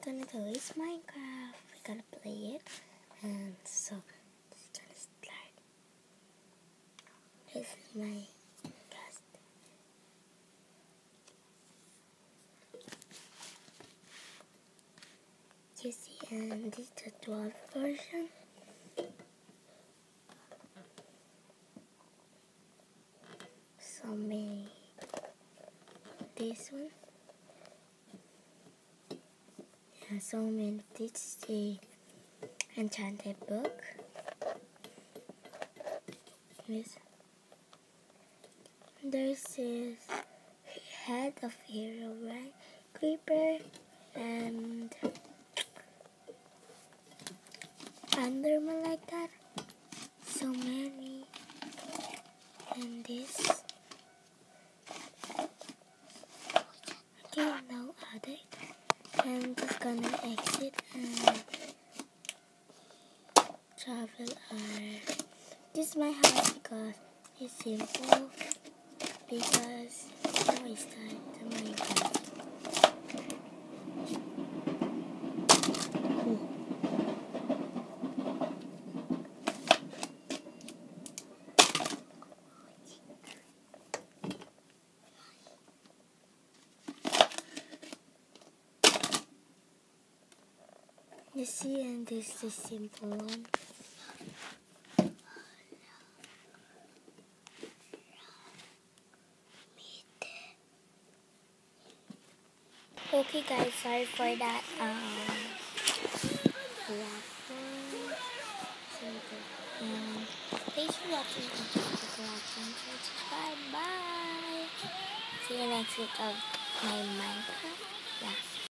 gonna do is Minecraft. We're gonna play it, and so it's gonna start. This is my cast. You see, and this is the 12th version. So many. This one. Yeah, so many. This is the enchanted book. This. There's this head of hero, right? Creeper and Enderman like that. So many. And this. Okay, no other. I'm just gonna exit and travel. This is my house because it's simple. Because now I start the Minecraft. You see, and this is the simple one. Okay guys, sorry for that thanks for watching and subscribe. Bye. See you next week of my Minecraft.